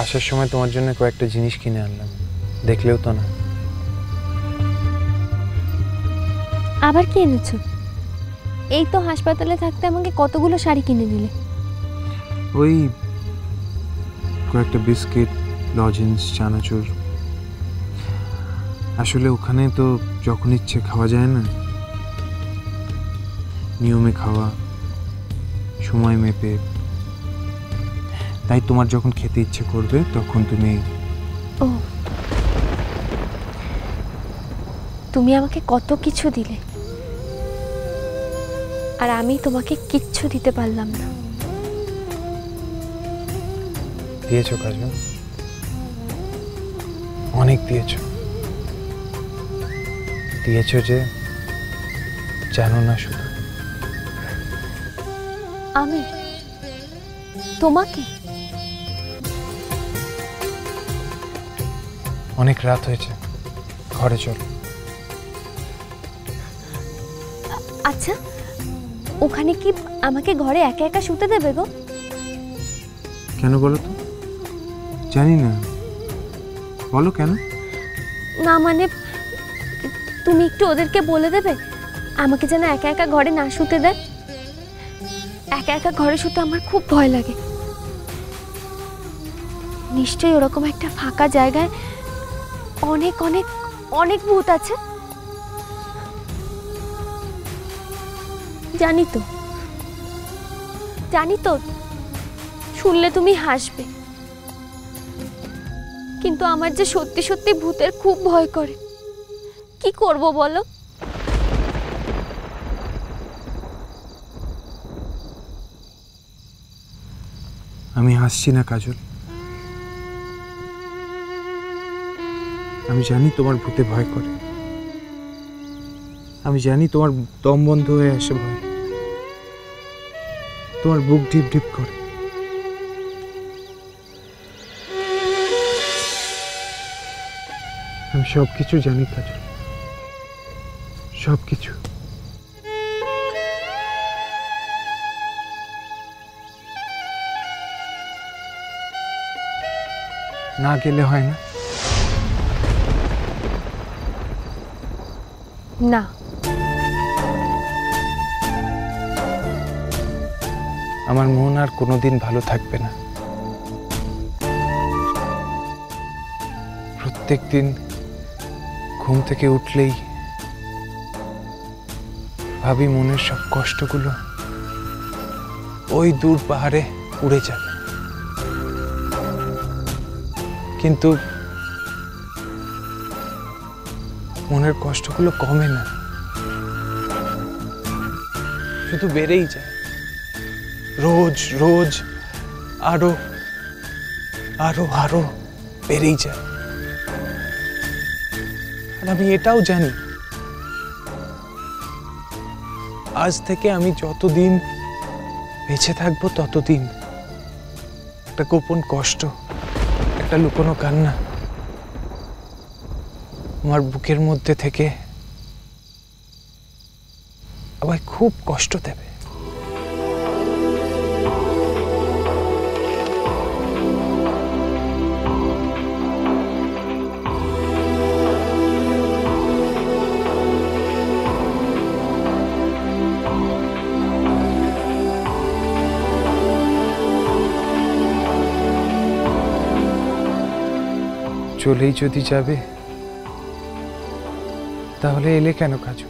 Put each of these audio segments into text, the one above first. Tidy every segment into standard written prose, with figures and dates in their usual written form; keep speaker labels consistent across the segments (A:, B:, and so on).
A: আসার সময় তোমার জন্য কয়েকটা জিনিস কিনে আনলাম, দেখলেও তো না।
B: আবার কি এনেছো? এই তো হাসপাতালে থাকতে আমাকে কতগুলো শাড়ি কিনে দিলে।
A: ওই কয়েকটা বিস্কিট, লজেন্স, চানাচুর। আসলে ওখানে তো যখন ইচ্ছে খাওয়া যায় না, নিয়মে খাওয়া, সময় মেপে। তাই তোমার যখন খেতে ইচ্ছে করবে তখন
B: ও, তুমি আমাকে কত কিছু দিলে, আর আমি তোমাকে কিচ্ছু দিতে পারলাম না।
A: দিয়েছো কাজল, অনেক দিয়েছো। দিয়েছো যে জানো না শুধু।
B: আমি তোমাকে?
A: অনেক রাত হয়েছে, ঘরে চলো।
B: আচ্ছা, ওখানে কি আমাকে ঘরে একা একা শুতে দেবে গো?
A: কেন বলো তো? জানি না, বলো কেন?
B: না মানে, তুমি একটু ওদেরকে বলে দেবে আমাকে যেন একা একা ঘরে না শুতে দেয়। একা একা ঘরে শুতে আমার খুব ভয় লাগে। নিশ্চয়ই ওরকম একটা ফাঁকা জায়গায় অনেক অনেক অনেক ভূত আছে। জানি তো, জানি তো, শুনলে তুমি হাসবে, কিন্তু আমার যে সত্যি সত্যি ভূতের খুব ভয় করে। কি করব বলো?
A: আমি হাসছি না কাজল, আমি জানি তোমার ভূতে ভয় করে। আমি জানি তোমার দম বন্ধ হয়ে আসে ভয়, তোমার বুক ঢিপ ঢিপ করে। আমি সবকিছু জানি কাজল, সবকিছু। না গেলে হয় না?
B: না,
A: আমার মন আর কোনোদিন ভালো থাকবে না। প্রত্যেকদিন ঘুম থেকে উঠলেই ভাবি মনের সব কষ্টগুলো ওই দূর পাহাড়ে উড়ে যাবে, কিন্তু মনের কষ্টগুলো কমে না, শুধু বেড়েই যায়। রোজ রোজ আরো আরো আরো বেড়েই যায়। আর আমি এটাও জানি, আজ থেকে আমি যতদিন বেঁচে থাকবো ততদিন একটা গোপন কষ্ট, একটা লুকোনো কান্না আমার বুকের মধ্যে থেকে আমায় খুব কষ্ট দেবে। চলেই যদি যাবে তাহলে এলে কেন কাজু?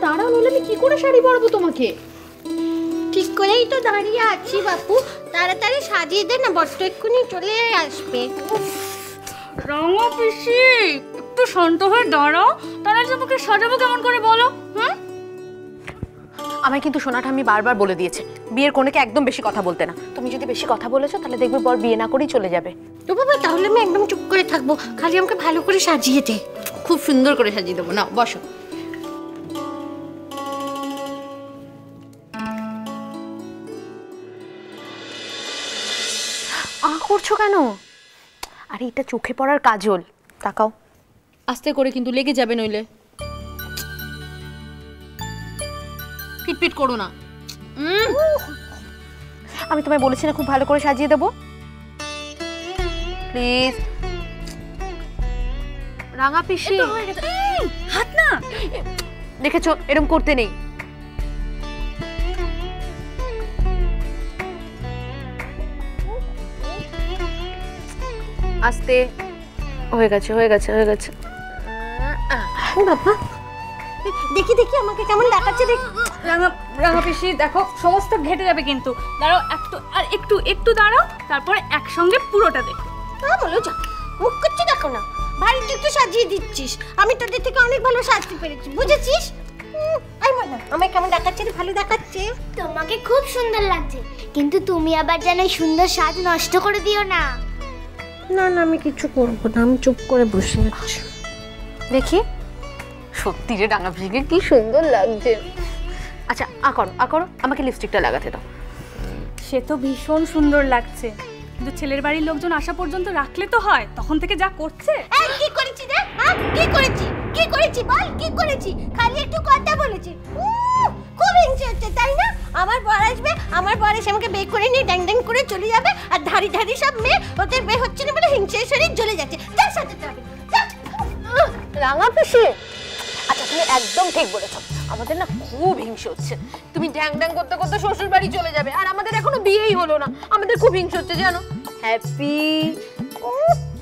C: দাঁড়াও, নইলে আমি কি করে শাড়ি পরাবো তোমাকে?
D: ঠিক করেই তো দাঁড়িয়ে আছি বাপু, তাড়াতাড়ি সাজিয়ে দে না, বড্ড এক্ষুনি চলে আসবে।
C: রাঙা পিসি, একটু শান্ত হয়ে দাঁড়াও, তাহলে তোমাকে সাজাবো কেমন করে বলো?
E: আমায় কিন্তু সোনাটা আমি বারবার বলে দিয়েছে বিয়ের কনেকে একদম বেশি কথা বলতে না। তুমি যদি বেশি কথা বলেছো তাহলে দেখবে বর বিয়ে না করেই চলে যাবে।
D: তো বাবা তাহলে আমি একদম চুপ করে থাকবো, খালি আমাকে ভালো করে সাজিয়ে দে।
E: খুব সুন্দর করে সাজিয়ে দেবো, না বসো। করছো কেন? আরে এটা চোখে পড়ার কাজল, তাকাও।
C: আস্তে করে কিন্তু লেগে যাবে নইলে। পিটপিট করো না।
E: আমি তোমায় বলেছি না খুব ভালো করে সাজিয়ে দেবো, প্লিজ। রাঙা পিসি
C: হাত না,
E: দেখেছো এরকম করতে নেই। আস্তে, হয়ে গেছে হয়ে গেছে হয়ে গেছে।
D: বাবা দেখি দেখি আমাকে কেমন দেখাচ্ছে দেখ।
C: রাঙা পিসি দেখো সমস্ত ঘেটে যাবে কিন্তু। দাঁড়াও একটু, আর একটু একটু দাঁড়াও, তারপরে একসঙ্গে পুরোটা দেখো।
D: বলো যা, মুখ করছি দেখো না, ভারী একটু সাজিয়ে দিচ্ছিস। আমি তোদের থেকে অনেক ভালো সাজতে পেরেছি, বুঝেছিস? আই মনে আমায় কেমন দেখাচ্ছে রে? ভালো দেখাচ্ছে।
F: তোমাকে খুব সুন্দর লাগছে, কিন্তু তুমি আবার যেন এই সুন্দর সাজ নষ্ট করে দিও না।
D: না না আমি কিছু করবো না, আমি চুপ করে বসে আছি।
E: দেখি সত্যি রে রাঙা পিসিকে কি সুন্দর লাগছে। আচ্ছা আ করো, আমাকে লিপস্টিকটা লাগাতে দাও।
C: সে তো ভীষণ সুন্দর লাগছে, কিন্তু ছেলের বাড়ির লোকজন আসা পর্যন্ত রাখলে তো হয়। তখন থেকে যা করছে।
D: এই কি করেছি রে? হ্যাঁ কি করেছি? কি করেছি বল, কি করেছি? খালি একটু কথা বলেছি। খুব হিংসে হচ্ছে তাই না? আমার বর আসবে, আমার বর এসে আমাকে বের করে নিয়ে ড্যাং ড্যাং করে চলে যাবে, আর ধারি ধারি সব মেয়ে ওদের বের হচ্ছে না বলে হিংসে শরীর জ্বলে যাচ্ছে। যার সাথে যাবে
E: রাঙা পিসি, আচ্ছা তুমি একদম ঠিক বলেছো, আমাদের না খুব হিংসে হচ্ছে। তুমি ড্যাং ড্যাং করতে করতে শ্বশুর বাড়ি চলে যাবে, আর আমাদের এখনো বিয়েই হলো না। আমাদের খুব হিংসে হচ্ছে জানো। হ্যাপি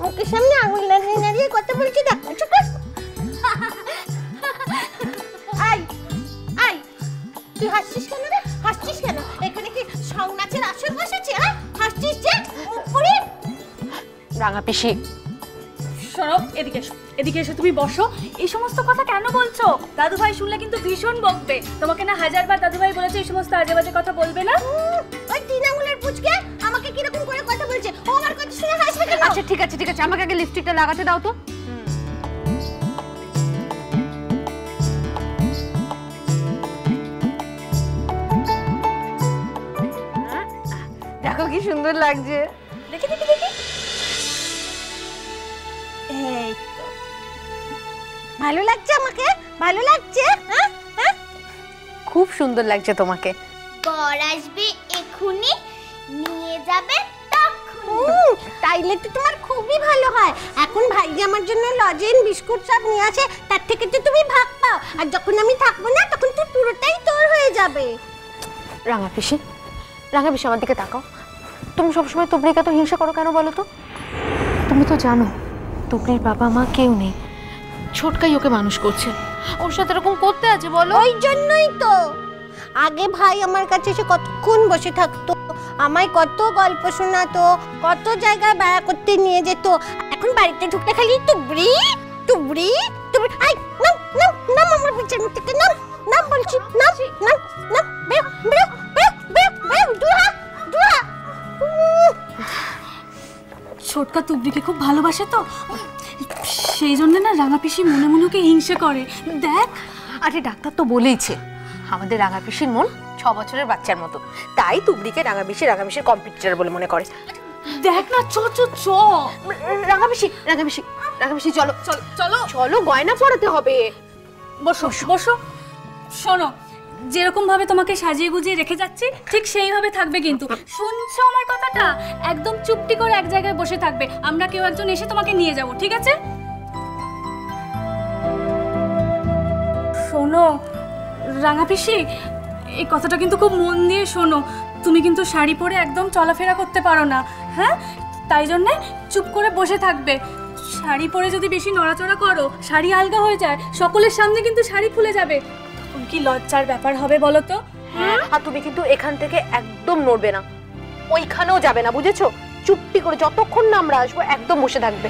D: মুখের সামনে আঙুল নাড়িয়ে নাড়িয়ে কথা বলছি দেখ। চুপ কর। আই আই তুই হাসছিস কেন রে? হাসছিস কেন? এখানে কি সং নাচের আসর বসেছে? হ্যাঁ হাসছিস যে মুখ পুরি।
E: রাঙা পিসি
C: শোনো, এদিকে এসো, এদিকে এসে তুমি বসো। এই সমস্ত কথা কেন বলছো? দাদু ভাই শুনলে কিন্তু ভীষণ বকবে। তোমাকে না হাজারবার দাদু ভাই বলেছে এই সমস্ত আজে বাজে কথা বলবে না।
D: ওই তিন আঙুলের পুচকে আমাকে কিরকম করে কথা বলছে, ও আমার কথা শুনে হাসবে কেন?
E: আচ্ছা ঠিক আছে ঠিক আছে, আমাকে আগে লিপস্টিকটা লাগাতে দাও তো। দেখো কি সুন্দর লাগছে।
C: দেখি দেখি দেখি। এই তো
D: ভালো লাগছে আমাকে? ভালো লাগছে? হ্যাঁ হ্যাঁ
E: খুব সুন্দর লাগছে তোমাকে।
F: বর আসবে এক্ষুনি, নিয়ে যাবে তখন।
D: তাইলে তো তোমার খুবই ভালো হয়। এখন ভাই যে আমার জন্য লজেন বিস্কুট সব নিয়ে আসে, তার থেকে তো তুমি ভাগ পাও, আর যখন আমি থাকবো না তখন তো পুরোটাই তোর হয়ে যাবে।
E: রাঙা পিসি আমার দিকে তাকাও। তুমি সবসময় তুবড়িকে তো হিংসা করো কেন বলো তো? তুমি তো জানো তুবড়ির বাবা মা কেউ নেই, ছোটকাই ওকে মানুষ করছে। ওর সাথে এরকম করতে আছে বলো?
D: ওই জন্যই তো আগে ভাই আমার কাছে এসে কতক্ষণ বসে থাকতো, আমায় কত গল্প শোনাতো, কত জায়গায় বেড়া করতে নিয়ে যেত। এখন বাড়িতে ঢুকতে খালি তুবড়ি তুবড়ি তুবড়ি। আই নাম নাম নাম আমার পিছন থেকে নাম নাম বলছি, নাম নাম নাম বেরো বেরো বেরো বেরো বেরো দুহা দুহা।
C: ছোটকা তুবড়িকে খুব ভালোবাসে তো, সেই জন্য না রাঙা পিসি মনে মনে ওকে হিংসে করে। দেখ,
E: আরে ডাক্তার তো বলেইছে আমাদের রাঙা পিসির মন 6 বছরের বাচ্চার মতো, তাই তুবড়িকে রাঙা পিসির কম্পিটিটর বলে মনে করে।
C: দেখ না, চ চ চ।
E: রাঙা পিসি চলো
C: চলো চলো
E: চলো, গয়না পরাতে হবে।
C: বসো বসো। শোনো, যেরকম ভাবে তোমাকে সাজিয়ে গুজিয়ে রেখে যাচ্ছি ঠিক সেইভাবে থাকবে কিন্তু। শুনছো আমার কথাটা? একদম চুপটি করে এক জায়গায় বসে থাকবে। আমরা কেউ একজন এসে তোমাকে নিয়ে যাব, ঠিক আছে? শোনো রাঙা পিসি, এই কথাটা কিন্তু খুব মন দিয়ে শোনো। তুমি কিন্তু শাড়ি পরে একদম চলাফেরা করতে পারো না, হ্যাঁ? তাই জন্যে চুপ করে বসে থাকবে। শাড়ি পরে যদি বেশি নড়াচড়া করো, শাড়ি আলগা হয়ে যায়, সকলের সামনে কিন্তু শাড়ি খুলে যাবে। তখন কি লজ্জার ব্যাপার হবে বলো তো?
E: হ্যাঁ, আর তুমি কিন্তু এখান থেকে একদম নড়বে না, ওইখানেও যাবে না, বুঝেছো? চুপটি করে যতক্ষণ না আমরা আসবো একদম বসে থাকবে।